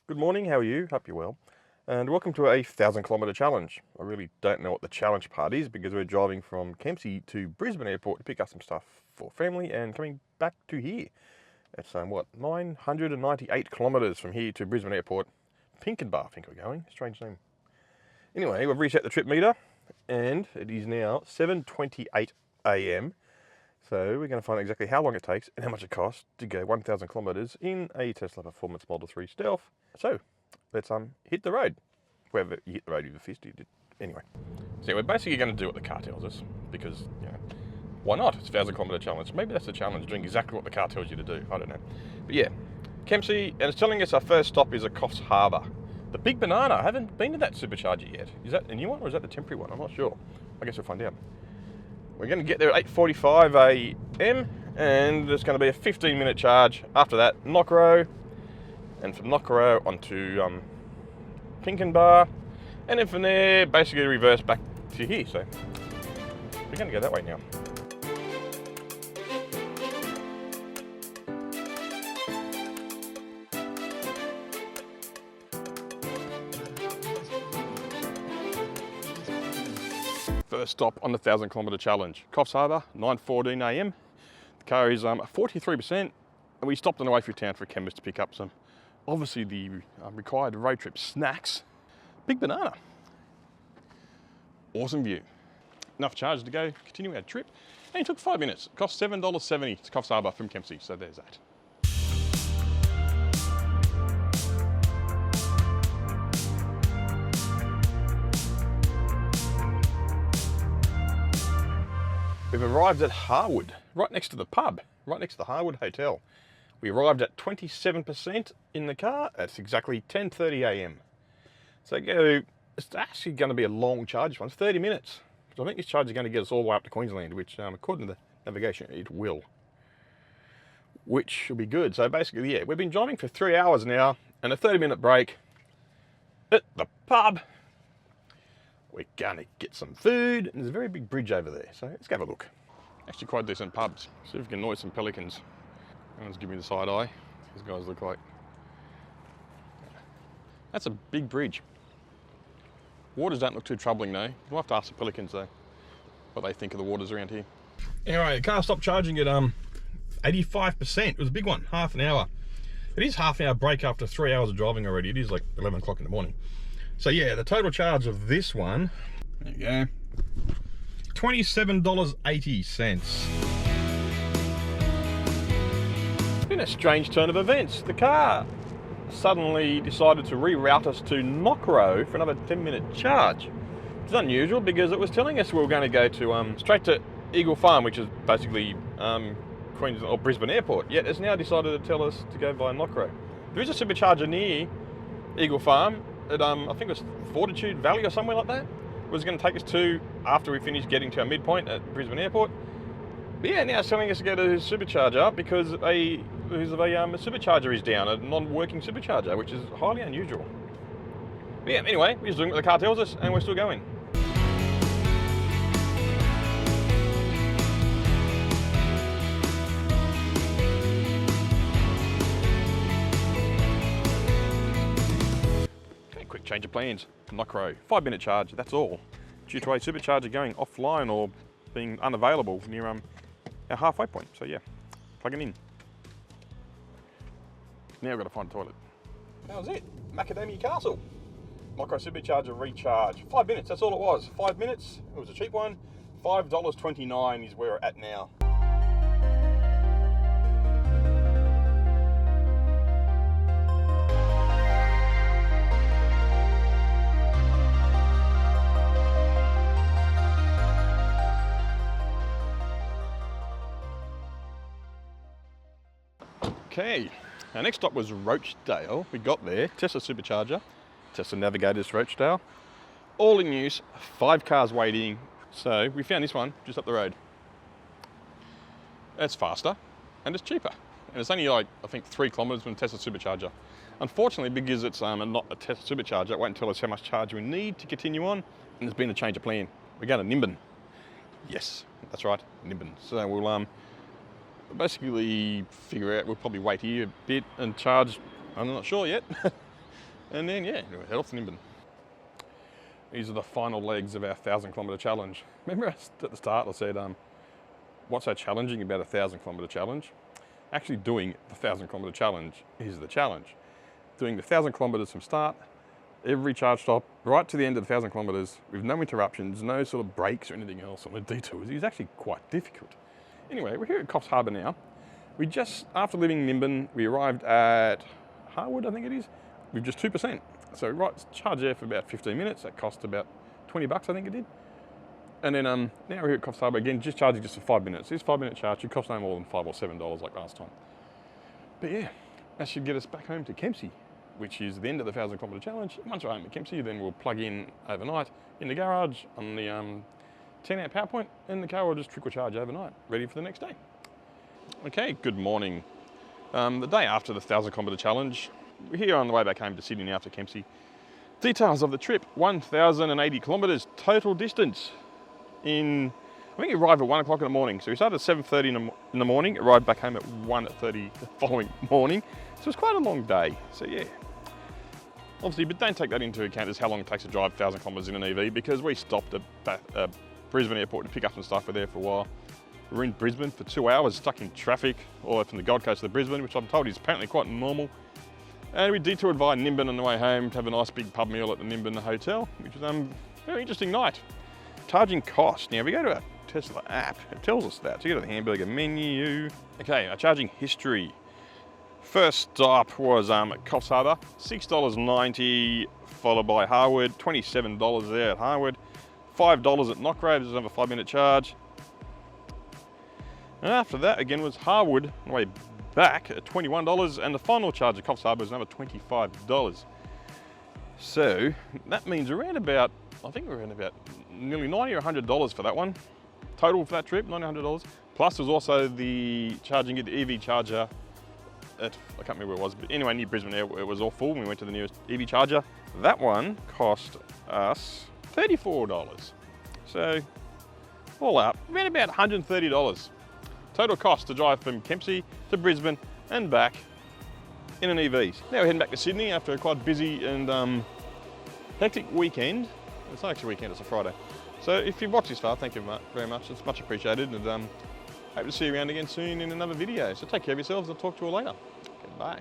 Good morning, how are you? Hope you're well. And welcome to a 1000 km challenge. I really don't know what the challenge part is because we're driving from Kempsey to Brisbane Airport to pick up some stuff for family and coming back to here. It's 998 kilometres from here to Brisbane Airport. Pinkenbar, I think we're going. Strange name. Anyway, we've reset the trip meter and it is now 7:28 a.m. So we're going to find out exactly how long it takes and how much it costs to go 1000 kilometres in a Tesla Performance Model 3 Stealth. So let's hit the road. Whether you hit the road with a fist, you did. Anyway, so we're basically going to do what the car tells us because, why not? It's a 1000 kilometre challenge. Maybe that's the challenge, doing exactly what the car tells you to do. I don't know. But yeah, Kempsey, and it's telling us our first stop is a Coffs Harbour. The Big Banana. I haven't been to that supercharger yet. Is that a new one or is that the temporary one? I'm not sure. I guess we'll find out. We're going to get there at 8:45 a.m. and there's going to be a 15-minute charge. After that, Knockrow, and from Knockrow onto Pinkenbar, and then from there, basically reverse back to here. So we're going to go that way now. First stop on the 1000 kilometre challenge, Coffs Harbour, 9:14 a.m. The car is 43%, and we stopped on the way through town for a chemist to pick up some, obviously the required road trip snacks. Big Banana. Awesome view. Enough charge to go, continue our trip, and it took 5 minutes. It cost $7.70 to Coffs Harbour from Kempsey, so there's that. We've arrived at Harwood, right next to the pub, right next to the Harwood Hotel. We arrived at 27% in the car. That's exactly 10:30 a.m. So it's actually going to be a long charge one. It's 30 minutes. So I think this charge is going to get us all the way up to Queensland, which according to the navigation, it will. Which should be good. So basically, yeah, we've been driving for 3 hours now and a 30-minute break at the pub. We're going to get some food, and there's a very big bridge over there, so let's go have a look. Actually quite decent pubs. See if we can annoy some pelicans. Everyone's giving me the side eye. These guys look like... That's a big bridge. Waters don't look too troubling though. We'll have to ask the pelicans though, what they think of the waters around here. Anyway, the car stopped charging at 85%. It was a big one, half an hour. It is half an hour break after 3 hours of driving already. It is like 11 o'clock in the morning. So yeah, the total charge of this one, there you go, $27.80. It's been a strange turn of events. The car suddenly decided to reroute us to Knockrow for another 10-minute charge. It's unusual because it was telling us we were going to go to straight to Eagle Farm, which is basically Queensland or Brisbane Airport. Yet it's now decided to tell us to go via Knockrow. There is a supercharger near Eagle Farm. At, I think it was Fortitude Valley or somewhere like that. It was going to take us to after we finished getting to our midpoint at Brisbane Airport. But yeah, now it's telling us to go to his supercharger because a supercharger is down, a non-working supercharger, which is highly unusual. But yeah, anyway, we're just doing what the car tells us and we're still going. Change of plans. Knockrow, 5-minute charge, that's all. Due to a supercharger going offline or being unavailable near our halfway point. So yeah, plugging in. Now we've got to find a toilet. That was it. Macadamia Castle. Knockrow supercharger recharge. 5 minutes, that's all it was. 5 minutes, it was a cheap one. $5.29 is where we're at now. Okay, our next stop was Roachdale. We got there, Tesla supercharger, Tesla Navigators Roachdale. All in use, 5 cars waiting. So we found this one just up the road. It's faster and it's cheaper. And it's only like, I think 3 kilometres from Tesla supercharger. Unfortunately, because it's not a Tesla supercharger, it won't tell us how much charge we need to continue on. And there's been a change of plan. We're going to Nimbin. Yes, that's right, Nimbin. So we'll basically figure out, we'll probably wait here a bit and charge, I'm not sure yet, And then, yeah, head off to Nimbin. These are the final legs of our 1,000-kilometre challenge. Remember at the start I said, what's so challenging about a 1,000-kilometre challenge? Actually doing the 1,000-kilometre challenge is the challenge. Doing the 1,000 kilometres from start, every charge stop, right to the end of the 1,000 kilometres, with no interruptions, no sort of breaks or anything else on the detours, is actually quite difficult. Anyway, we're here at Coffs Harbour now. We just, after leaving Nimbin, we arrived at Harwood, I think it is, with just 2%. So charge there for about 15 minutes. That cost about 20 bucks, I think it did. And then now we're here at Coffs Harbour again, just charging just for 5 minutes. This 5 minute charge should cost no more than $5 or $7 like last time. But yeah, that should get us back home to Kempsey, which is the end of the 1,000 kilometre challenge. Once we're home at Kempsey, then we'll plug in overnight in the garage on the 10 amp power point, and the car will just trickle charge overnight, ready for the next day. Okay, good morning. The day after the 1,000 kilometre challenge, we're here on the way back home to Sydney now to Kempsey. Details of the trip: 1,080 kilometres total distance. I think we arrived at 1 o'clock in the morning. So we started at 7:30 in the morning, arrived back home at 1:30 the following morning. So it was quite a long day. So yeah, obviously, but don't take that into account as how long it takes to drive 1,000 kilometres in an EV, because we stopped at Brisbane Airport to pick up some stuff. We're there for a while. We were in Brisbane for 2 hours, stuck in traffic, all the way from the Gold Coast to Brisbane, which I'm told is apparently quite normal. And we detoured via Nimbin on the way home to have a nice big pub meal at the Nimbin Hotel, which was a very interesting night. Charging cost. Now, if we go to our Tesla app, it tells us that. So you go to the hamburger menu. Okay, our charging history. First stop was at Coffs Harbour, $6.90, followed by Harwood, $27 there at Harwood, $5 at Knockgrave, there's another 5 minute charge. And after that, again, was Harwood on the way back at $21, and the final charge at Coffs Harbour is another $25. So that means around about, I think we're around about nearly $90 or $100 for that one. Total for that trip, $90, $100. Plus there's also the charging at the EV charger at, I can't remember where it was, but anyway, near Brisbane Airport, it was all full. We went to the nearest EV charger. That one cost us $34. So all up, around about $130. Total cost to drive from Kempsey to Brisbane and back in an EV. Now we're heading back to Sydney after a quite busy and hectic weekend. It's not actually a weekend, it's a Friday. So if you've watched this far, thank you very much. It's much appreciated, and hope to see you around again soon in another video. So take care of yourselves, I'll talk to you all later. Goodbye.